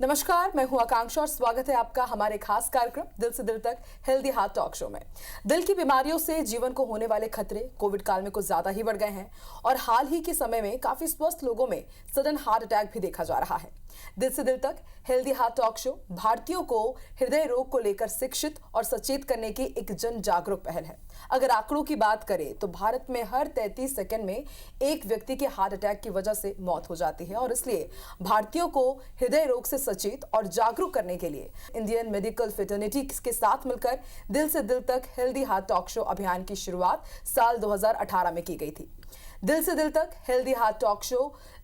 नमस्कार, मैं हूं आकांक्षा और स्वागत है आपका हमारे खास कार्यक्रम दिल से दिल तक हेल्दी हार्ट टॉक शो में। दिल की बीमारियों से जीवन को होने वाले खतरे कोविड काल में कुछ ज्यादा ही बढ़ गए हैं और हाल ही के समय में काफी स्वस्थ लोगों में सडन हार्ट अटैक भी देखा जा रहा है। दिल से दिल तक हेल्दी हार्ट टॉक शो भारतीयों को हृदय रोग को लेकर शिक्षित और सचेत करने की एक जन जागरूक पहल है। अगर आंकड़ों की बात करें तो भारत में हर 33 सेकंड में एक व्यक्ति के हार्ट अटैक की वजह से मौत हो जाती है और इसलिए भारतीयों को हृदय रोग से सचेत और जागरूक करने के लिए इंडियन मेडिकल फ्रेटर्निटी के साथ मिलकर दिल से दिल तक हेल्दी हार्ट टॉक शो अभियान की शुरुआत साल 2018 में की गई थी। दिल से दिल तक हेल्दी हार्ट टॉक शो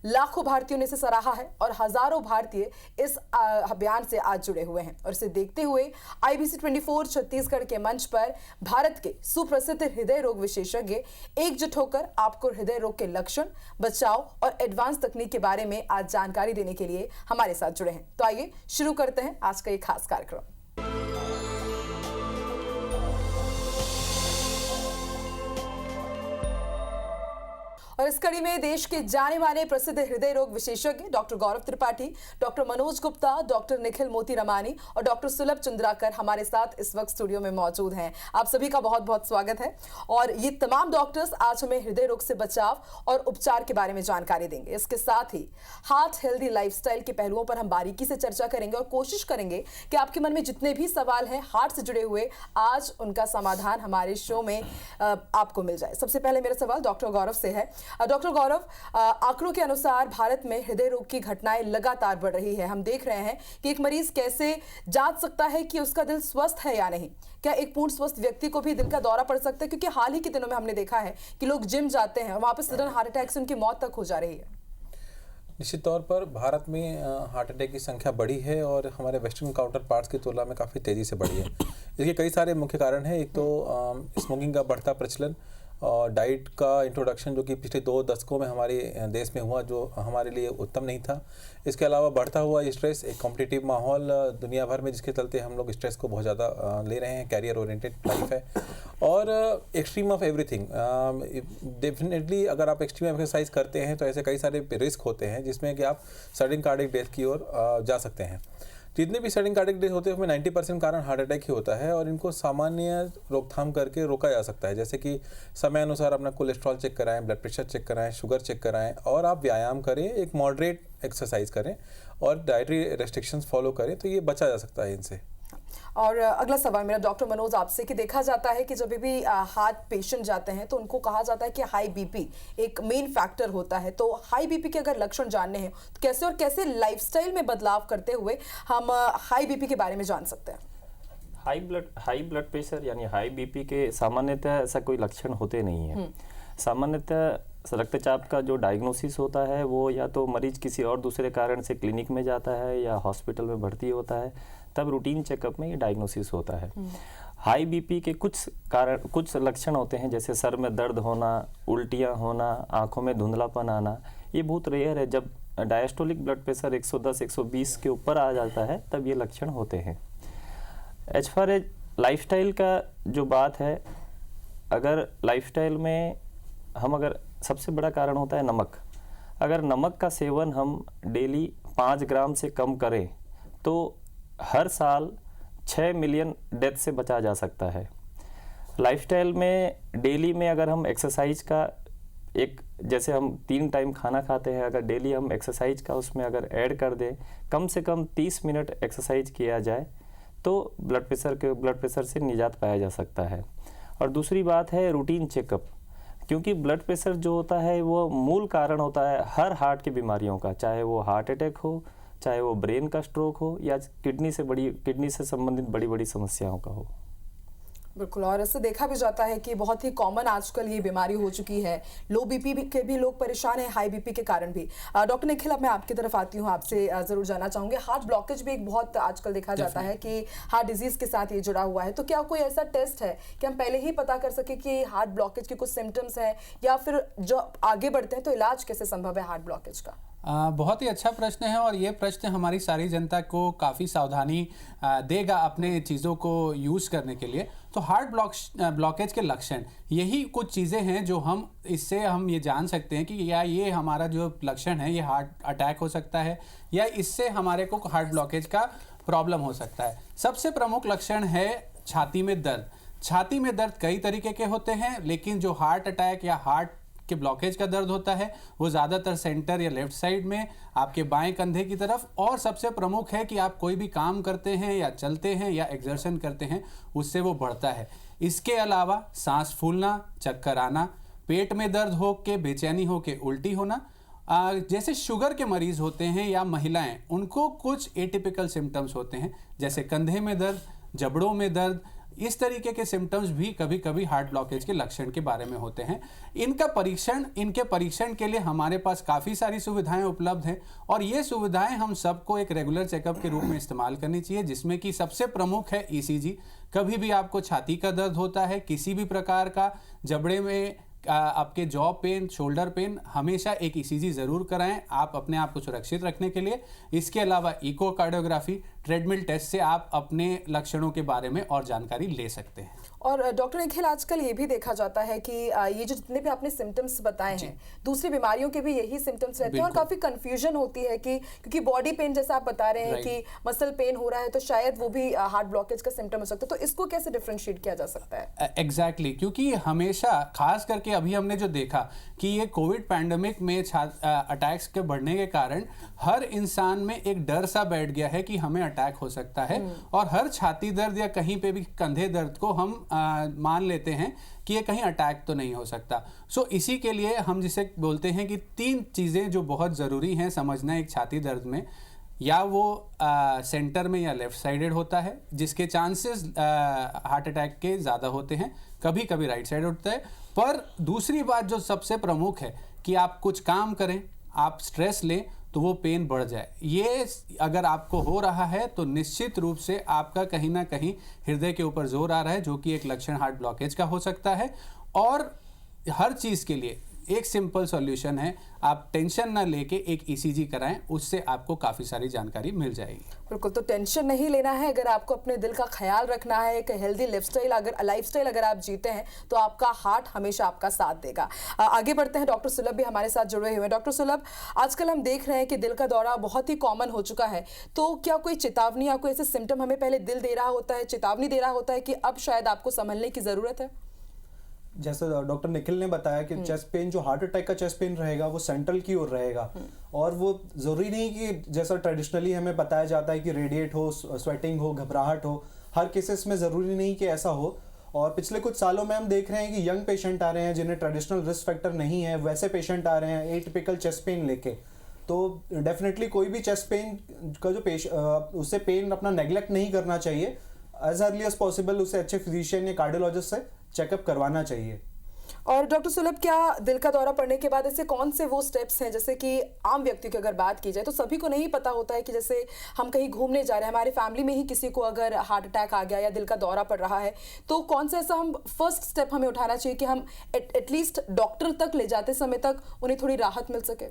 लाखों भारतीयों ने इसे सराहा है और हजारों भारतीय इस अभियान से आज जुड़े हुए हैं और इसे देखते हुए IBC 24 छत्तीसगढ़ के मंच पर भारत के सुप्रसिद्ध हृदय रोग विशेषज्ञ एकजुट होकर आपको हृदय रोग के लक्षण, बचाव और एडवांस तकनीक के बारे में आज जानकारी देने के लिए हमारे साथ जुड़े हैं। तो आइए शुरू करते हैं आज का ये खास कार्यक्रम। और इस कड़ी में देश के जाने माने प्रसिद्ध हृदय रोग विशेषज्ञ डॉक्टर गौरव त्रिपाठी, डॉक्टर मनोज गुप्ता, डॉक्टर निखिल मोतीरमानी और डॉक्टर सुलभ चंद्राकर हमारे साथ इस वक्त स्टूडियो में मौजूद हैं। आप सभी का बहुत बहुत स्वागत है। और ये तमाम डॉक्टर्स आज हमें हृदय रोग से बचाव और उपचार के बारे में जानकारी देंगे। इसके साथ ही हार्ट हेल्दी लाइफस्टाइल के पहलुओं पर हम बारीकी से चर्चा करेंगे और कोशिश करेंगे कि आपके मन में जितने भी सवाल हैं हार्ट से जुड़े हुए, आज उनका समाधान हमारे शो में आपको मिल जाए। सबसे पहले मेरा सवाल डॉक्टर गौरव से है। डॉक्टर गौरव, आंकड़ों के अनुसार भारत में हृदय रोग की घटनाएं लगातार बढ़ रही है। हम देख रहे हैं कि एक मरीज कैसे जांच सकता है कि उसका दिल स्वस्थ है या नहीं। क्या एक पूर्ण स्वस्थ व्यक्ति को भी दिल का दौरा पड़ सकता है? क्योंकि हाल ही के दिनों में हमने देखा है कि लोग जिम जाते हैं और वहां पर सडन हार्ट अटैक से उनकी मौत तक हो जा रही है। निश्चित तौर पर भारत में हार्ट अटैक की संख्या बढ़ी है और हमारे वेस्टर्न काउंटर पार्ट्स की तुलना में काफ़ी तेज़ी से बढ़ी है। इसके कई सारे मुख्य कारण हैं। एक तो स्मोकिंग का बढ़ता प्रचलन और डाइट का इंट्रोडक्शन जो कि पिछले 2 दशकों में हमारे देश में हुआ, जो हमारे लिए उत्तम नहीं था। इसके अलावा बढ़ता हुआ स्ट्रेस, एक कॉम्पिटिटिव माहौल दुनिया भर में जिसके चलते हम लोग स्ट्रेस को बहुत ज़्यादा ले रहे हैं। कैरियर ओरिएंटेड लाइफ है और एक्सट्रीम ऑफ एवरीथिंग। डेफिनेटली अगर आप एक्सट्रीम एक्सरसाइज करते हैं तो ऐसे कई सारे रिस्क होते हैं जिसमें कि आप सडन कार्डियक डेथ की ओर जा सकते हैं। जितने भी सडन कार्डियक डेथ होते हैं उसमें 90% कारण हार्ट अटैक ही होता है और इनको सामान्य रोकथाम करके रोका जा सकता है। जैसे कि समय अनुसार अपना कोलेस्ट्रॉल चेक कराएं, ब्लड प्रेशर चेक कराएं, शुगर चेक कराएं और आप व्यायाम करें, एक मॉडरेट एक्सरसाइज करें और डाइटरी रेस्ट्रिक्शंस फॉलो करें, तो ये बचा जा सकता है इनसे। और अगला सवाल मेरा डॉक्टर मनोज आपसे कि देखा जाता है कि जब भी हार्ट पेशेंट जाते हैं तो उनको कहा जाता है कि हाई बीपी एक मेन फैक्टर होता है। तो हाई बीपी के अगर लक्षण जानने हैं तो कैसे और कैसे लाइफस्टाइल में बदलाव करते हुए हम हाई बीपी के बारे में जान सकते हैं? हाई ब्लड प्रेशर यानी हाई बीपी के सामान्यतः ऐसा कोई लक्षण होते नहीं है। सामान्यतः रक्तचाप का जो डायग्नोसिस होता है वो या तो मरीज किसी और दूसरे कारण से क्लिनिक में जाता है या हॉस्पिटल में भर्ती होता है, तब रूटीन चेकअप में ये डायग्नोसिस होता है। हाई बीपी के कुछ लक्षण होते हैं, जैसे सर में दर्द होना, उल्टियाँ होना, आंखों में धुंधलापन आना। ये बहुत रेयर है। जब डायस्टोलिक ब्लड प्रेशर 110-120 के ऊपर आ जाता है तब ये लक्षण होते हैं। एज फार एज लाइफस्टाइल का जो बात है, अगर लाइफस्टाइल में अगर सबसे बड़ा कारण होता है नमक। अगर नमक का सेवन हम डेली 5 ग्राम से कम करें तो हर साल 6 मिलियन डेथ से बचा जा सकता है। लाइफस्टाइल में डेली में अगर हम एक्सरसाइज का जैसे हम 3 टाइम खाना खाते हैं, अगर डेली हम एक्सरसाइज का उसमें अगर ऐड कर दें, कम से कम 30 मिनट एक्सरसाइज किया जाए तो ब्लड प्रेशर से निजात पाया जा सकता है। और दूसरी बात है रूटीन चेकअप, क्योंकि ब्लड प्रेशर जो होता है वो मूल कारण होता है हर हार्ट की बीमारियों का, चाहे वो हार्ट अटैक हो, चाहे वो ब्रेन का स्ट्रोक हो या किडनी से संबंधित बड़ी बड़ी समस्याओं का हो। बिल्कुल। और इससे देखा भी जाता है कि बहुत ही कॉमन आजकल ये बीमारी हो चुकी है। लो बीपी के भी लोग परेशान हैं, हाई बीपी के कारण भी। डॉक्टर निखिल, अब मैं आपकी तरफ आती हूँ, आपसे जरूर जानना चाहूंगी, हार्ट ब्लॉकेज भी एक बहुत आजकल देखा जाता है कि हार्ट डिजीज के साथ ये जुड़ा हुआ है। तो क्या कोई ऐसा टेस्ट है कि हम पहले ही पता कर सके कि हार्ट ब्लॉकेज के कुछ सिम्टम्स हैं, या फिर जो आगे बढ़ते हैं तो इलाज कैसे संभव है हार्ट ब्लॉकेज का? बहुत ही अच्छा प्रश्न है और ये प्रश्न हमारी सारी जनता को काफ़ी सावधानी देगा अपने चीज़ों को यूज़ करने के लिए। तो हार्ट ब्लॉकेज के लक्षण, यही कुछ चीज़ें हैं जो इससे हम ये जान सकते हैं कि या ये हमारा जो लक्षण है ये हार्ट अटैक हो सकता है या इससे हमारे को हार्ट ब्लॉकेज का प्रॉब्लम हो सकता है। सबसे प्रमुख लक्षण है छाती में दर्द। छाती में दर्द कई तरीके के होते हैं, लेकिन जो हार्ट अटैक या हार्ट के ब्लॉकेज का दर्द होता है वो ज़्यादातर सेंटर या लेफ्ट साइड में आपके बाएं कंधे की तरफ, और सबसे प्रमुख है कि आप कोई भी काम करते हैं या चलते हैं या एक्सर्शन करते हैं उससे वो बढ़ता है। इसके अलावा सांस फूलना, चक्कर आना, पेट में दर्द हो के, बेचैनी हो के, उल्टी होना, जैसे शुगर के मरीज़ होते हैं या महिलाएं, उनको कुछ एटिपिकल सिम्टम्स होते हैं जैसे कंधे में दर्द, जबड़ों में दर्द। इस तरीके के सिम्टम्स भी कभी कभी हार्ट ब्लॉकेज के लक्षण के बारे में होते हैं। इनके परीक्षण के लिए हमारे पास काफ़ी सारी सुविधाएं उपलब्ध हैं और ये सुविधाएं हम सबको एक रेगुलर चेकअप के रूप में इस्तेमाल करनी चाहिए, जिसमें कि सबसे प्रमुख है ECG। कभी भी आपको छाती का दर्द होता है, किसी भी प्रकार का, जबड़े में आपके जॉ पेन, शोल्डर पेन, हमेशा एक ECG ज़रूर कराएं आप अपने आप को सुरक्षित रखने के लिए। इसके अलावा इकोकार्डियोग्राफी, ट्रेडमिल टेस्ट से आप अपने लक्षणों के बारे में और जानकारी ले सकते हैं। और डॉक्टर निखिल, आजकल ये भी देखा जाता है कि ये जो जितने भी आपने सिम्टम्स बताए हैं, दूसरी बीमारियों के भी यही सिम्टम्स रहते हैं और काफी कंफ्यूजन होती है कि क्योंकि बॉडी पेन जैसा आप बता रहे हैं कि मसल पेन हो रहा है तो शायद वो भी हार्ट ब्लॉकेज का सिम्टम हो सकता है, तो इसको कैसे डिफरेंशिएट किया जा सकता है? एग्जैक्टली, क्योंकि हमेशा खास करके अभी हमने जो देखा कि ये कोविड पैंडेमिक में अटैक्स के बढ़ने के कारण हर इंसान में एक डर सा बैठ गया है कि हमें अटैक हो सकता है, और हर छाती दर्द या कहीं पे भी कंधे दर्द को हम मान लेते हैं कि ये कहीं अटैक तो नहीं हो सकता। सो इसी के लिए हम जिसे बोलते हैं कि 3 चीज़ें जो बहुत ज़रूरी हैं समझना एक छाती दर्द में, या वो सेंटर में या लेफ्ट साइडेड होता है जिसके चांसेस हार्ट अटैक के ज़्यादा होते हैं, कभी कभी राइट साइड होता है। पर दूसरी बात जो सबसे प्रमुख है कि आप कुछ काम करें, आप स्ट्रेस लें तो वो पेन बढ़ जाए। ये अगर आपको हो रहा है तो निश्चित रूप से आपका कहीं ना कहीं हृदय के ऊपर जोर आ रहा है, जो कि एक लक्षण हार्ट ब्लॉकेज का हो सकता है। और हर चीज़ के लिए एक सिंपल सॉल्यूशन है, आप टेंशन ना लेके एक ECG कराएं, उससे आपको काफ़ी सारी जानकारी मिल जाएगी। बिल्कुल, तो टेंशन नहीं लेना है। अगर आपको अपने दिल का ख्याल रखना है, एक हेल्दी लाइफस्टाइल अगर आप जीते हैं तो आपका हार्ट हमेशा आपका साथ देगा। आगे बढ़ते हैं, डॉक्टर सुलभ भी हमारे साथ जुड़े हुए हैं। डॉक्टर सुलभ, आजकल हम देख रहे हैं कि दिल का दौरा बहुत ही कॉमन हो चुका है, तो क्या कोई चेतावनी या कोई ऐसे सिम्टम हमें पहले दिल दे रहा होता है, चेतावनी दे रहा होता है कि अब शायद आपको संभलने की ज़रूरत है? जैसे डॉक्टर निखिल ने बताया कि चेस्ट पेन, जो हार्ट अटैक का चेस्ट पेन रहेगा वो सेंट्रल की ओर रहेगा, और वो जरूरी नहीं कि जैसा ट्रेडिशनली हमें बताया जाता है कि रेडिएट हो, स्वेटिंग हो, घबराहट हो, हर केसेस में जरूरी नहीं कि ऐसा हो। और पिछले कुछ सालों में हम देख रहे हैं कि यंग पेशेंट आ रहे हैं जिन्हें ट्रेडिशनल रिस्क फैक्टर नहीं है, वैसे पेशेंट आ रहे हैं एटिपिकल चेस्ट पेन लेके। तो डेफिनेटली कोई भी चेस्ट पेन का जो उससे पेन अपना नेग्लेक्ट नहीं करना चाहिए, एज अर्ली एज पॉसिबल उसे अच्छे फिजिशियन या कार्डियोलॉजिस्ट से चेकअप करवाना चाहिए। और डॉक्टर सुलभ, क्या दिल का दौरा पड़ने के बाद ऐसे कौन से वो स्टेप्स हैं, जैसे कि आम व्यक्ति की अगर बात की जाए तो सभी को नहीं पता होता है कि जैसे हम कहीं घूमने जा रहे हैं, हमारे फैमिली में ही किसी को अगर हार्ट अटैक आ गया या दिल का दौरा पड़ रहा है, तो कौन सा ऐसा हम फर्स्ट स्टेप हमें उठाना चाहिए कि हम एटलीस्ट डॉक्टर तक ले जाते समय तक उन्हें थोड़ी राहत मिल सके?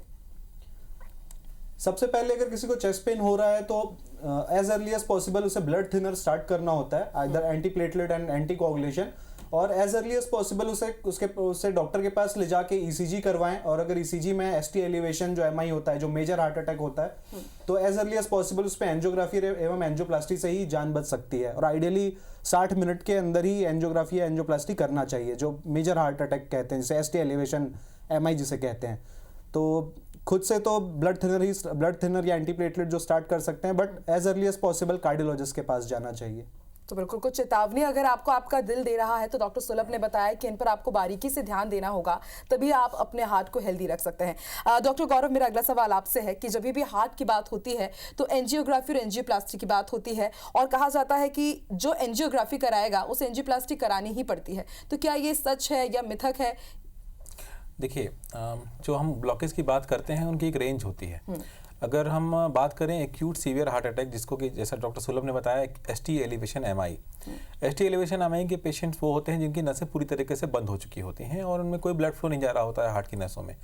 सबसे पहले अगर किसी को चेस्ट पेन हो रहा है तो एज अर्ली एज पॉसिबल उसे ब्लड थिनर स्टार्ट करना होता है, either anti platelet and anti coagulation, और एज अर्ली एज पॉसिबल उसे डॉक्टर के पास ले जाके ECG करवाएं। और अगर ECG में ST एलिवेशन जो MI होता है, जो मेजर हार्ट अटैक होता है, तो एज अर्ली एज पॉसिबल उस पर एंजियोग्राफी एवं एंजियोप्लास्टी से ही जान बच सकती है। और आइडियली 60 मिनट के अंदर ही एंजियोग्राफी या एंजियोप्लास्टी करना चाहिए, जो मेजर हार्ट अटैक कहते हैं, जैसे ST एलिवेशन MI जिसे कहते हैं। तो खुद से तो ब्लड थिनर या एंटीप्लेटलेट जो स्टार्ट कर सकते हैं, but as early as possible cardiologist के पास जाना चाहिए। तो बिल्कुल कुछ चेतावनी अगर आपको आपका दिल दे रहा है तो डॉक्टर सुलभ ने बताया कि इन पर आपको बारीकी से ध्यान देना होगा, तभी आप अपने हार्ट को हेल्दी रख सकते हैं। डॉक्टर गौरव, मेरा अगला सवाल आपसे है कि जब भी हार्ट की बात होती है तो एंजियोग्राफी और एंजियोप्लास्टी की बात होती है, और कहा जाता है कि जो एंजियोग्राफी कराएगा उसे एंजियोप्लास्टी करानी ही पड़ती है, तो क्या ये सच है या मिथक है? देखिए, जो हम ब्लॉकेज की बात करते हैं उनकी एक रेंज होती है। अगर हम बात करें एक्यूट सीवियर हार्ट अटैक, जिसको कि जैसा डॉक्टर सुलभ ने बताया ST elevation MI, ST elevation MI के पेशेंट्स वो होते हैं जिनकी नसें पूरी तरीके से बंद हो चुकी होती हैं और उनमें कोई ब्लड फ्लो नहीं जा रहा होता है हार्ट की नसों में।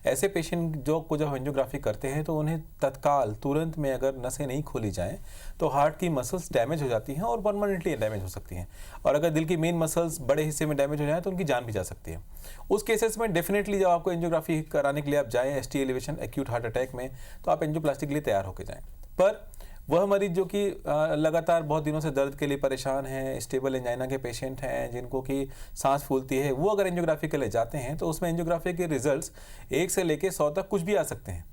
ऐसे पेशेंट जब एंजियोग्राफी करते हैं तो उन्हें तत्काल तुरंत में अगर नसें नहीं खोली जाएं तो हार्ट की मसल्स डैमेज हो जाती हैं और परमानेंटली डैमेज हो सकती हैं, और अगर दिल की मेन मसल्स बड़े हिस्से में डैमेज हो जाए तो उनकी जान भी जा सकती है। उस केसेस में डेफिनेटली जब आपको एंजियोग्राफी कराने के लिए आप जाएँ ST elevation acute heart attack में, तो आप एंजियोप्लास्टी के लिए तैयार होकर जाएँ। पर वह मरीज जो कि लगातार बहुत दिनों से दर्द के लिए परेशान हैं, स्टेबल एंजाइना के पेशेंट हैं, जिनको कि सांस फूलती है, वो अगर एंजियोग्राफी के लिए जाते हैं तो उसमें एंजियोग्राफी के रिजल्ट्स 1 से लेकर 100 तक कुछ भी आ सकते हैं।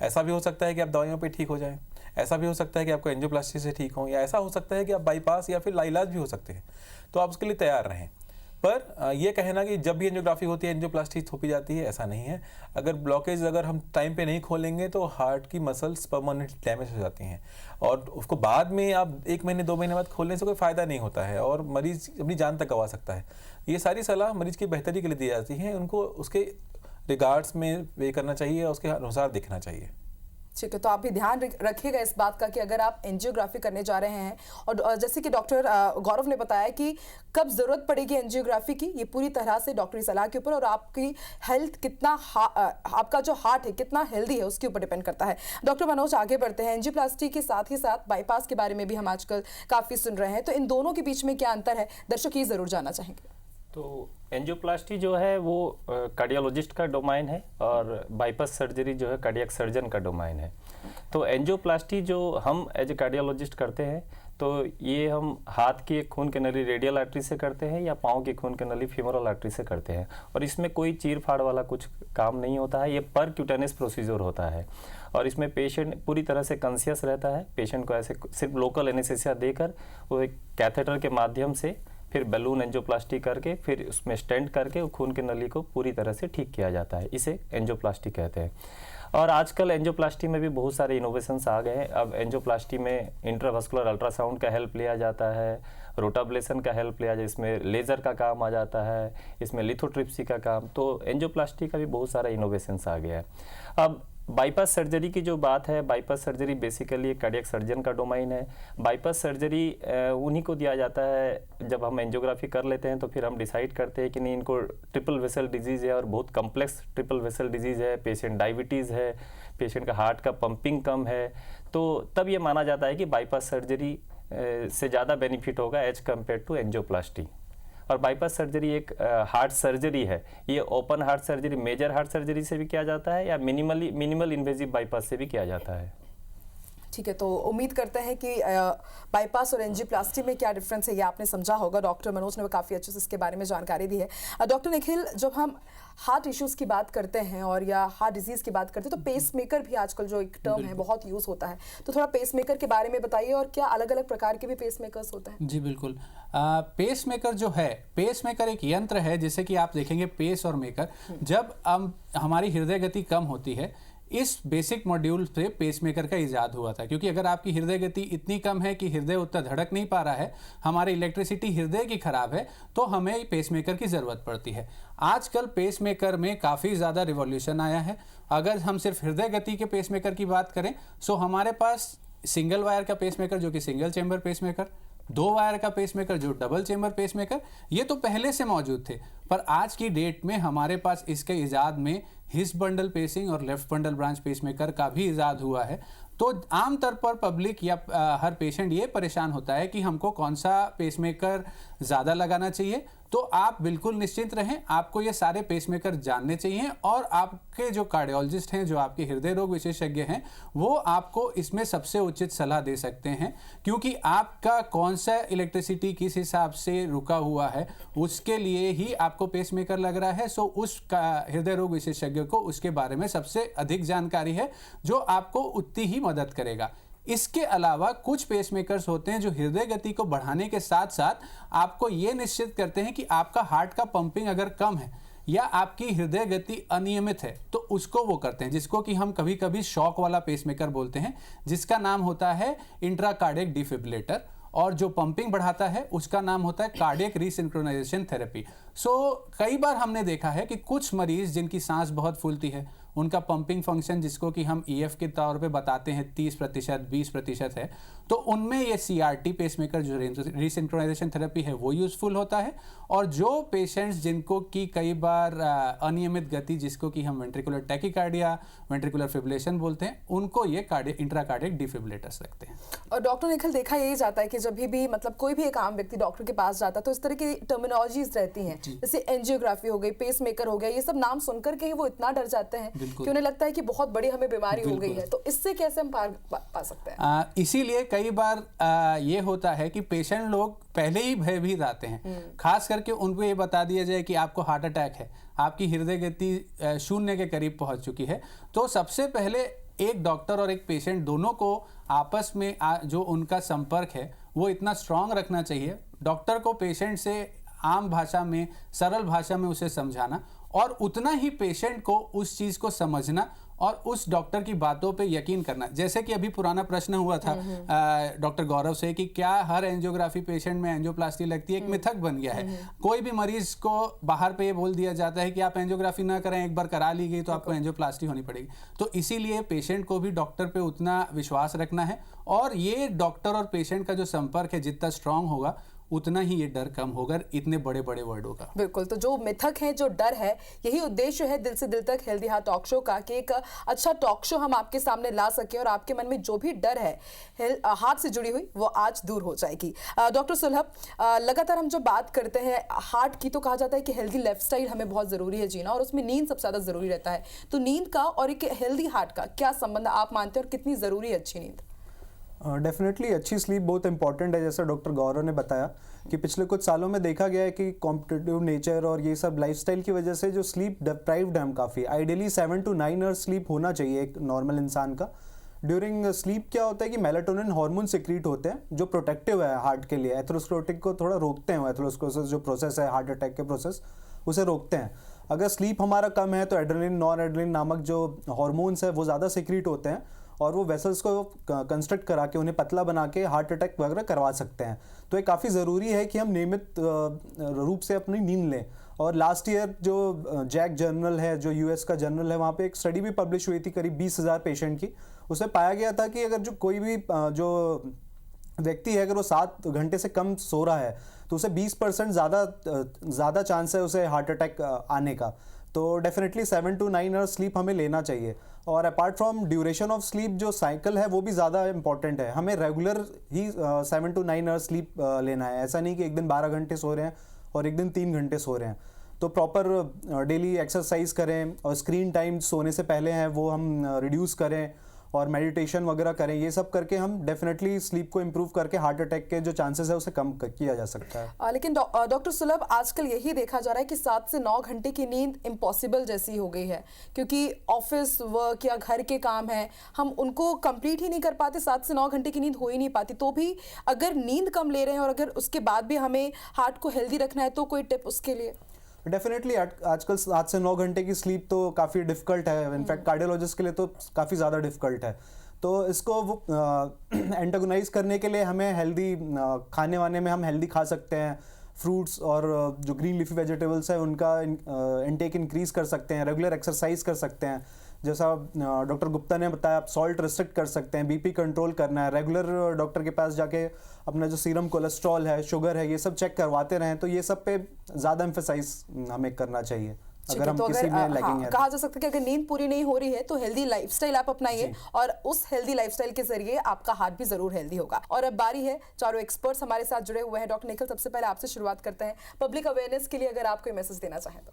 ऐसा भी हो सकता है कि आप दवाइयों पे ठीक हो जाएं, ऐसा भी हो सकता है कि आपको एंजियोप्लास्टी से ठीक हो, या ऐसा हो सकता है कि आप बाईपास या फिर लाइलाज भी हो सकते हैं। तो आप उसके लिए तैयार रहें। पर ये कहना कि जब भी एंजियोग्राफी होती है एंजियोप्लास्टी थोपी जाती है, ऐसा नहीं है। अगर ब्लॉकेज अगर हम टाइम पे नहीं खोलेंगे तो हार्ट की मसल्स परमानेंट डैमेज हो जाती हैं और उसको बाद में आप 1 महीने 2 महीने बाद खोलने से कोई फ़ायदा नहीं होता है और मरीज़ अपनी जान तक गंवा सकता है। ये सारी सलाह मरीज़ की बेहतरी के लिए दी जाती है, उनको उसके रिगार्ड्स में वे करना चाहिए और उसके अनुसार देखना चाहिए। ठीक है, तो आप भी ध्यान रखिएगा इस बात का कि अगर आप एंजियोग्राफी करने जा रहे हैं, और जैसे कि डॉक्टर गौरव ने बताया कि कब ज़रूरत पड़ेगी एंजियोग्राफी की, ये पूरी तरह से डॉक्टरी सलाह के ऊपर और आपकी हेल्थ कितना आपका जो हार्ट है कितना हेल्दी है उसके ऊपर डिपेंड करता है। डॉक्टर मनोज, आगे बढ़ते हैं। एंजियोप्लास्टी के साथ ही साथ बाईपास के बारे में भी हम आजकल काफ़ी सुन रहे हैं, तो इन दोनों के बीच में क्या अंतर है, दर्शक ये ज़रूर जानना चाहेंगे। तो एंजियोप्लास्टी जो है वो कार्डियोलॉजिस्ट का डोमाइन है और बाईपास सर्जरी जो है कार्डियक सर्जन का डोमाइन है। तो एंजियोप्लास्टी जो हम एज ए कार्डियोलॉजिस्ट करते हैं तो ये हम हाथ की खून की नली रेडियल आर्टरी से करते हैं या पाँव की खून की नली फीमोरल आर्टरी से करते हैं, और इसमें कोई चीर फाड़ वाला कुछ काम नहीं होता है। ये पर क्यूटेनियस प्रोसीजर होता है और इसमें पेशेंट पूरी तरह से कॉन्शियस रहता है। पेशेंट को ऐसे सिर्फ लोकल एनेस्थीसिया देकर वो एक कैथेटर के माध्यम से फिर बैलून एंजियोप्लास्टी करके फिर उसमें स्टेंट करके वो खून की नली को पूरी तरह से ठीक किया जाता है। इसे एंजियोप्लास्टी कहते हैं। और आजकल एंजियोप्लास्टी में भी बहुत सारे इनोवेशंस आ गए हैं। अब एंजियोप्लास्टी में इंट्रावास्कुलर अल्ट्रासाउंड का हेल्प लिया जाता है, रोटाब्लेशन का हेल्प लिया जाए, इसमें लेज़र का काम आ जाता है, इसमें लिथोट्रिप्सी का काम। तो एंजियोप्लास्टी का भी बहुत सारा इनोवेशंस आ गया है। अब बाईपास सर्जरी की जो बात है, बाईपास सर्जरी बेसिकली एक कार्डियक सर्जन का डोमाइन है। बाईपास सर्जरी उन्हीं को दिया जाता है जब हम एंजियोग्राफी कर लेते हैं तो फिर हम डिसाइड करते हैं कि नहीं इनको ट्रिपल वेसल डिजीज़ है और बहुत कम्प्लेक्स ट्रिपल वेसल डिजीज़ है, पेशेंट डायबिटीज़ है, पेशेंट का हार्ट का पंपिंग कम है, तो तब ये माना जाता है कि बाईपास सर्जरी से ज़्यादा बेनिफिट होगा एज कम्पेयर टू एंजियोप्लास्टी। और बाईपास सर्जरी एक हार्ट सर्जरी है। ये open heart surgery, major heart surgery से भी किया जाता है या मिनिमल इन्वेजिव बाईपास से भी किया जाता है। ठीक है, तो उम्मीद करते हैं कि बाईपास और एंजियोप्लास्टी में क्या डिफरेंस है ये आपने समझा होगा। डॉक्टर मनोज ने काफ़ी अच्छे से इसके बारे में जानकारी दी है। डॉक्टर निखिल, जब हम हार्ट इश्यूज़ की बात करते हैं और या हार्ट डिजीज़ की बात करते हैं तो पेसमेकर भी आजकल जो एक टर्म है बहुत यूज़ होता है, तो थोड़ा पेसमेकर के बारे में बताइए और क्या अलग अलग प्रकार के भी पेसमेकर्स होते हैं? जी बिल्कुल। पेसमेकर जो है, पेसमेकर एक यंत्र है जिसे कि आप देखेंगे पेस और मेकर, जब हमारी हृदय गति कम होती है, इस बेसिक मॉड्यूल से पेसमेकर का इजाद हुआ था। क्योंकि अगर आपकी हृदय गति इतनी कम है कि हृदय उतना धड़क नहीं पा रहा है, हमारी इलेक्ट्रिसिटी हृदय की खराब है, तो हमें पेसमेकर की ज़रूरत पड़ती है। आजकल पेसमेकर में काफ़ी ज़्यादा रिवॉल्यूशन आया है। अगर हम सिर्फ हृदय गति के पेसमेकर की बात करें तो हमारे पास सिंगल वायर का पेसमेकर जो कि सिंगल चेंबर पेसमेकर, 2 वायर का पेसमेकर जो डबल चेंबर पेसमेकर, ये तो पहले से मौजूद थे, पर आज की डेट में हमारे पास इसके इजाद में हिस बंडल पेसिंग और लेफ्ट बंडल ब्रांच पेसमेकर का भी इजाद हुआ है। तो आमतौर पर पब्लिक या हर पेशेंट ये परेशान होता है कि हमको कौन सा पेसमेकर ज़्यादा लगाना चाहिए। तो आप बिल्कुल निश्चिंत रहें, आपको ये सारे पेसमेकर जानने चाहिए और आपके जो कार्डियोलॉजिस्ट हैं, जो आपके हृदय रोग विशेषज्ञ हैं, वो आपको इसमें सबसे उचित सलाह दे सकते हैं। क्योंकि आपका कौन सा इलेक्ट्रिसिटी किस हिसाब से रुका हुआ है उसके लिए ही आपको पेसमेकर लग रहा है। सो उस हृदय रोग विशेषज्ञ को उसके बारे में सबसे अधिक जानकारी है जो आपको उतनी ही मदद करेगा। इसके अलावा कुछ पेसमेकर्स होते हैं जो हृदय गति को बढ़ाने के साथ साथ आपको ये निश्चित करते हैं कि आपका हार्ट का पंपिंग अगर कम है या आपकी हृदय गति अनियमित है तो उसको वो करते हैं, जिसको कि हम कभी कभी शॉक वाला पेसमेकर बोलते हैं, जिसका नाम होता है इंट्राकार्डियक डिफिब्रिलेटर, और जो पंपिंग बढ़ाता है उसका नाम होता है कार्डियक रीसिंक्रोनाइजेशन थेरेपी। सो कई बार हमने देखा है कि कुछ मरीज जिनकी सांस बहुत फूलती है उनका पंपिंग फंक्शन जिसको कि हम EF के तौर पे बताते हैं 30%, 20% है, तो उनमें ये CRT पेसमेकर जो रिसिंक्रोनाइजेशन थेरेपी है वो यूजफुल होता है। और जो पेशेंट्स जिनको कि कई बार अनियमित गति जिसको कि हम वेंट्रिकुलर टैकीकार्डिया, वेंट्रिकुलर फिब्रिलेशन बोलते हैं, उनको ये इंट्राकार्डियक डिफिब्रिलेटर्स रखते हैं। और डॉक्टर निखिल, देखा यही जाता है कि जब भी मतलब कोई भी एक आम व्यक्ति डॉक्टर के पास जाता है तो इस तरह की टर्मिनोलॉजीज रहती हैं, जैसे एंजियोग्राफी हो गई, पेसमेकर हो गया, ये सब नाम सुनकर के ही वो इतना डर जाते हैं कि उन्हें लगता है कि बहुत बड़ी हमें बीमारी हो गई है। तो इससे कैसे हम पार पा सकते हैं? इसीलिए कई बार ये होता है कि पेशेंट लोग पहले ही भयभीत आते हैं, खास करके उनको ये बता दिया जाए कि आपको हार्ट अटैक है, आपकी हृदय गति 0 के करीब पहुंच चुकी है। तो सबसे पहले एक डॉक्टर और एक पेशेंट दोनों को आपस में जो उनका संपर्क है वो इतना स्ट्रांग रखना चाहिए। डॉक्टर को पेशेंट से आम भाषा में, सरल भाषा में उसे समझाना और उतना ही पेशेंट को उस चीज़ को समझना और उस डॉक्टर की बातों पे यकीन करना। जैसे कि अभी पुराना प्रश्न हुआ था डॉक्टर गौरव से कि क्या हर एंजियोग्राफी पेशेंट में एंजियोप्लास्टी लगती है, एक मिथक बन गया है। कोई भी मरीज को बाहर पे ये बोल दिया जाता है कि आप एंजियोग्राफी ना करें, एक बार करा ली गई तो आपको एंजियोप्लास्टी होनी पड़ेगी। तो इसीलिए पेशेंट को भी डॉक्टर पे उतना विश्वास रखना है और ये डॉक्टर और पेशेंट का जो संपर्क है जितना स्ट्रांग होगा उतना ही ये डर कम होगा इतने बड़े बड़े वर्डों का। बिल्कुल, तो जो मिथक है, जो डर है, यही उद्देश्य है दिल से दिल तक हेल्दी हार्ट टॉक शो का कि एक अच्छा टॉक शो हम आपके सामने ला सके और आपके मन में जो भी डर है हार्ट से जुड़ी हुई वो आज दूर हो जाएगी। डॉक्टर सुलभ, लगातार हम जब बात करते हैं हार्ट की तो कहा जाता है कि हेल्दी लाइफस्टाइल हमें बहुत ज़रूरी है जीना और उसमें नींद सबसे ज़्यादा ज़रूरी रहता है। तो नींद का और एक हेल्दी हार्ट का क्या संबंध आप मानते हैं और कितनी ज़रूरी है अच्छी नींद? डेफिनेटली अच्छी स्लीप बहुत इंपॉर्टेंट है। जैसा डॉक्टर गौरव ने बताया कि पिछले कुछ सालों में देखा गया है कि कॉम्पिटिटिव नेचर और ये सब लाइफस्टाइल की वजह से जो स्लीप डिप्राइव्ड है हम काफ़ी, आइडियली 7 to 9 आवर्स स्लीप होना चाहिए एक नॉर्मल इंसान का। ड्यूरिंग स्लीप क्या होता है कि मेलाटोनिन हार्मोन सिक्रीट होते हैं जो प्रोटेक्टिव है हार्ट के लिए, एथेरोस्क्लेरोटिक को थोड़ा रोकते हैं। एथेरोस्क्लेरोसिस जो प्रोसेस है हार्ट अटैक के प्रोसेस, उसे रोकते हैं। अगर स्लीप हमारा कम है तो एड्रेनलिन, नॉन एड्रेनलिन नामक जो हार्मोन्स है वो ज़्यादा सिक्रीट होते हैं और वो वेसल्स को कंस्ट्रक्ट करा के उन्हें पतला बना के हार्ट अटैक वगैरह करवा सकते हैं। तो ये काफ़ी ज़रूरी है कि हम नियमित रूप से अपनी नींद लें। और लास्ट ईयर जो जैक जर्नल है, जो US का जर्नल है, वहाँ पे एक स्टडी भी पब्लिश हुई थी करीब 20,000 पेशेंट की। उसमें पाया गया था कि अगर जो कोई भी जो व्यक्ति है अगर वो 7 घंटे से कम सो रहा है तो उसे 20% ज़्यादा चांस है उसे हार्ट अटैक आने का। तो डेफिनेटली 7 to 9 आवर्स स्लीप हमें लेना चाहिए। और apart from duration of sleep जो साइकिल है वो भी ज़्यादा इंपॉर्टेंट है। हमें regular he 7 to 9 hours sleep लेना है। ऐसा नहीं कि एक दिन 12 घंटे सो रहे हैं और एक दिन 3 घंटे सो रहे हैं। तो प्रॉपर डेली एक्सरसाइज करें और स्क्रीन टाइम सोने से पहले हैं वो हम रिड्यूस करें और मेडिटेशन वगैरह करें। ये सब करके हम डेफिनेटली स्लीप को इम्प्रूव करके हार्ट अटैक के जो चांसेस है उसे कम किया जा सकता है। लेकिन डॉक्टर सुलभ, आजकल यही देखा जा रहा है कि 7 से 9 घंटे की नींद इम्पॉसिबल जैसी हो गई है, क्योंकि ऑफिस वर्क या घर के काम हैं, हम उनको कंप्लीट ही नहीं कर पाते। 7 से 9 घंटे की नींद हो ही नहीं पाती। तो भी अगर नींद कम ले रहे हैं और अगर उसके बाद भी हमें हार्ट को हेल्दी रखना है तो कोई टिप उसके लिए? डेफिनेटली आजकल 7 से 9 घंटे की स्लीप तो काफ़ी डिफ़िकल्ट है। इनफैक्ट कार्डियोलॉजिस्ट के लिए तो काफ़ी ज़्यादा डिफ़िकल्ट है। तो इसको एंटागोनाइज करने के लिए हमें हेल्दी खाने वाने में हम हेल्दी खा सकते हैं। फ्रूट्स और जो ग्रीन लीफी वेजिटेबल्स है उनका इनटेक इंक्रीज कर सकते हैं। रेगुलर एक्सरसाइज कर सकते हैं। जैसा डॉक्टर गुप्ता ने बताया, आप सॉल्ट रिस्ट्रिक्ट कर सकते हैं। बीपी कंट्रोल करना है। रेगुलर डॉक्टर के पास जाके अपना जो सीरम कोलेस्ट्रॉल है, शुगर है, ये सब चेक करवाते रहें। तो ये सब पे ज़्यादा एम्फेसाइज हमें करना चाहिए अगर हम किसी में लैगिंग है। कहा जा सकता है कि अगर नींद पूरी नहीं हो रही है तो हेल्दी लाइफस्टाइल आप अपनाइए और उस हेल्दी लाइफस्टाइल के जरिए आपका हार्ट भी जरूर हेल्दी होगा। और अब बारी है, चारों एक्सपर्ट्स हमारे साथ जुड़े हुए हैं। डॉक्टर निखिल, सबसे पहले आपसे शुरुआत करते हैं। पब्लिक अवेयरनेस के लिए अगर आप कोई मैसेज देना चाहें तो?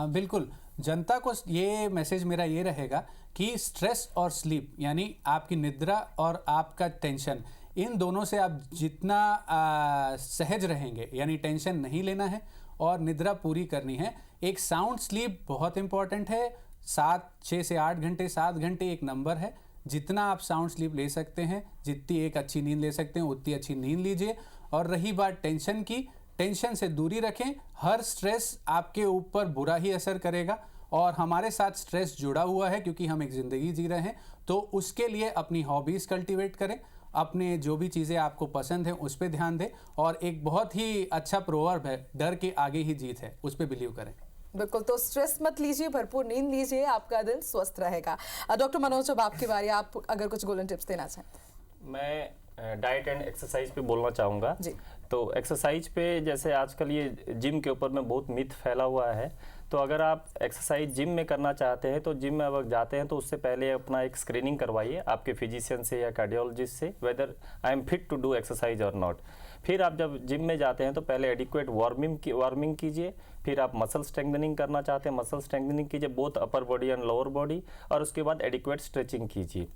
बिल्कुल, जनता को ये मैसेज मेरा ये रहेगा कि स्ट्रेस और स्लीप यानी आपकी निद्रा और आपका टेंशन, इन दोनों से आप जितना सहज रहेंगे, यानी टेंशन नहीं लेना है और निद्रा पूरी करनी है। एक साउंड स्लीप बहुत इंपॉर्टेंट है। 6 से 8 घंटे, 7 घंटे एक नंबर है। जितना आप साउंड स्लीप ले सकते हैं, जितनी एक अच्छी नींद ले सकते हैं उतनी अच्छी नींद लीजिए। और रही बात टेंशन की, टेंशन से दूरी रखें। हर स्ट्रेस आपके ऊपर बुरा ही असर करेगा और हमारे साथ स्ट्रेस जुड़ा हुआ है क्योंकि हम एक ज़िंदगी जी रहे हैं। तो उसके लिए अपनी हॉबीज़ कल्टीवेट करें, अपने जो भी चीज़ें आपको पसंद हैं उस पर ध्यान दें। और एक बहुत ही अच्छा प्रोवर्ब है, डर के आगे ही जीत है, उस पर बिलीव करें। बिल्कुल, तो स्ट्रेस मत लीजिए, भरपूर नींद लीजिए, आपका दिल स्वस्थ रहेगा। डॉक्टर मनोज, अब आपकी बारी, आप अगर कुछ गोल्डन टिप्स देना चाहें। मैं डाइट एंड एक्सरसाइज पे बोलना चाहूँगा। जी। तो एक्सरसाइज पे जैसे आजकल ये जिम के ऊपर में बहुत मिथ फैला हुआ है, तो अगर आप एक्सरसाइज जिम में करना चाहते हैं तो जिम में अगर जाते हैं तो उससे पहले अपना एक स्क्रीनिंग करवाइए आपके फिजिशियन से या कार्डियोलॉजिस्ट से, whether I am fit to do exercise और नॉट। फिर आप जब जिम में जाते हैं तो पहले एडिक्वेट वार्मिंग कीजिए, फिर आप मसल स्ट्रेंथनिंग करना चाहते हैं मसल स्ट्रेंथनिंग कीजिए, both upper body and lower body, और उसके बाद एडिक्वेट स्ट्रेचिंग कीजिए।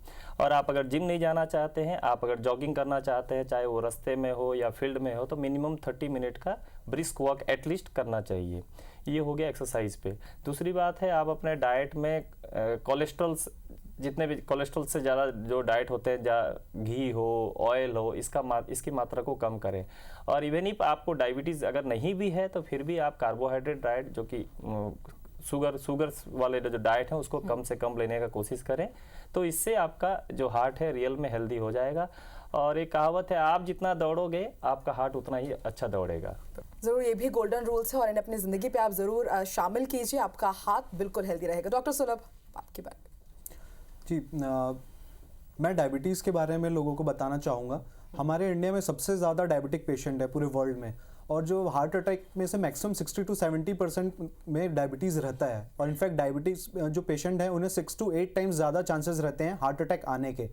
और आप अगर जिम नहीं जाना चाहते हैं, आप अगर जॉगिंग करना चाहते हैं, चाहे वो रास्ते में हो या फील्ड में हो, तो मिनिमम 30 मिनट का ब्रिस्क वॉक एटलीस्ट करना चाहिए। ये हो गया एक्सरसाइज पे। दूसरी बात है, आप अपने डाइट में कोलेस्ट्रॉल, जितने भी कोलेस्ट्रॉल से ज़्यादा जो डाइट होते हैं, घी हो, ऑयल हो, इसकी मात्रा को कम करें। और इवन ही आपको डायबिटीज़ अगर नहीं भी है तो फिर भी आप कार्बोहाइड्रेट डाइट, जो कि शुगर वाले जो डाइट है, उसको कम से कम लेने का कोशिश करें। तो इससे आपका जो हार्ट है रियल में हेल्दी हो जाएगा। और एक कहावत है, आप जितना दौड़ोगे आपका हार्ट उतना ही अच्छा दौड़ेगा। जरूर, ये भी गोल्डन रूल्स है और इन्हें अपनी जिंदगी पे आप जरूर शामिल कीजिए, आपका हाथ बिल्कुल हेल्दी रहेगा। डॉक्टर सुलभ, आपकी बात। जी, मैं डायबिटीज़ के बारे में लोगों को बताना चाहूँगा। हमारे इंडिया में सबसे ज़्यादा डायबिटिक पेशेंट है पूरे वर्ल्ड में, और जो हार्ट अटैक में से मैक्सिमम 60 to 70% में डायबिटीज़ रहता है। और इनफैक्ट डायबिटीज़ जो पेशेंट हैं उन्हें 6 to 8 टाइम्स ज़्यादा चांसेस रहते हैं हार्ट अटैक आने के।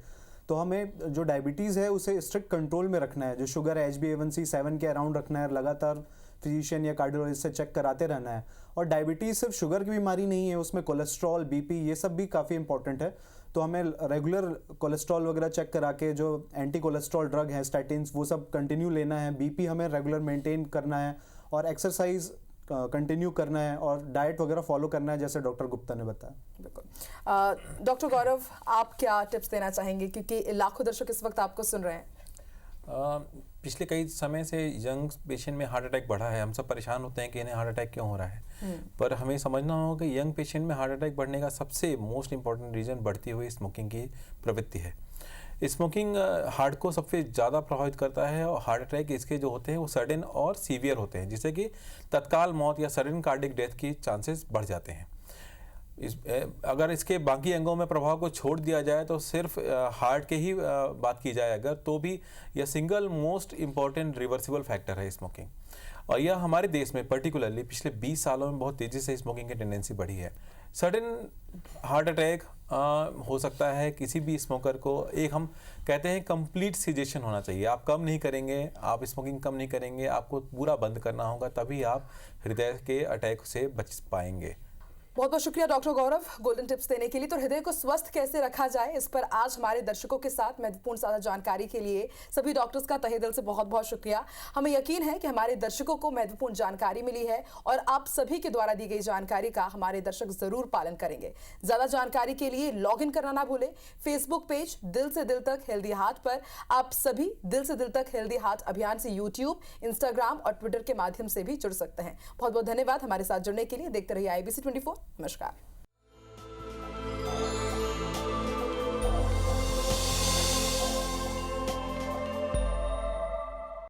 तो हमें जो डायबिटीज़ है उसे स्ट्रिक्ट कंट्रोल में रखना है। जो शुगर है HbA1c 7 के अराउंड रखना है, लगातार फिजिशियन या कार्डियोलॉजिस्ट से चेक कराते रहना है। और डायबिटीज़ सिर्फ शुगर की बीमारी नहीं है, उसमें कोलेस्ट्रॉल, बीपी, ये सब भी काफ़ी इंपॉर्टेंट है। तो हमें रेगुलर कोलेस्ट्रॉल वगैरह चेक करा के, जो एंटी कोलेस्ट्रॉल ड्रग है, स्टैटिन्स, वो सब कंटिन्यू लेना है। बीपी हमें रेगुलर मेंटेन करना है, और एक्सरसाइज कंटिन्यू करना है, और डाइट वगैरह फॉलो करना है, जैसे डॉक्टर गुप्ता ने बताया। बिल्कुल। डॉक्टर गौरव, आप क्या टिप्स देना चाहेंगे, क्योंकि लाखों दर्शक इस वक्त आपको सुन रहे हैं। पिछले कई समय से यंग पेशेंट में हार्ट अटैक बढ़ा है। हम सब परेशान होते हैं कि इन्हें हार्ट अटैक क्यों हो रहा है, पर हमें समझना होगा कि यंग पेशेंट में हार्ट अटैक बढ़ने का सबसे मोस्ट इम्पॉर्टेंट रीज़न बढ़ती हुई स्मोकिंग की प्रवृत्ति है। स्मोकिंग हार्ट को सबसे ज़्यादा प्रभावित करता है, और हार्ट अटैक इसके जो होते हैं वो सडन और सीवियर होते हैं, जिससे कि तत्काल मौत या सडन कार्डिक डेथ की चांसेस बढ़ जाते हैं। अगर इसके बाकी अंगों में प्रभाव को छोड़ दिया जाए तो सिर्फ हार्ट के ही बात की जाए अगर, तो भी यह single most important reversible factor है स्मोकिंग। और यह हमारे देश में पर्टिकुलरली पिछले 20 सालों में बहुत तेज़ी से स्मोकिंग की टेंडेंसी बढ़ी है। सडन हार्ट अटैक हो सकता है किसी भी स्मोकर को। एक हम कहते हैं कंप्लीट सीजेशन होना चाहिए। आप कम नहीं करेंगे, आप स्मोकिंग कम नहीं करेंगे, आपको पूरा बंद करना होगा, तभी आप हृदय के अटैक से बच पाएंगे। बहुत बहुत शुक्रिया डॉक्टर गौरव गोल्डन टिप्स देने के लिए। तो हृदय को स्वस्थ कैसे रखा जाए, इस पर आज हमारे दर्शकों के साथ महत्वपूर्ण साझा जानकारी के लिए सभी डॉक्टर्स का तहे दिल से बहुत बहुत शुक्रिया। हमें यकीन है कि हमारे दर्शकों को महत्वपूर्ण जानकारी मिली है, और आप सभी के द्वारा दी गई जानकारी का हमारे दर्शक जरूर पालन करेंगे। ज्यादा जानकारी के लिए लॉग इन करना ना भूलें फेसबुक पेज दिल से दिल तक हेल्दी हार्ट पर। आप सभी दिल से दिल तक हेल्दी हार्ट अभियान से यूट्यूब, इंस्टाग्राम और ट्विटर के माध्यम से भी जुड़ सकते हैं। बहुत बहुत धन्यवाद हमारे साथ जुड़ने के लिए। देखते रहिए IBC 24। नमस्कार।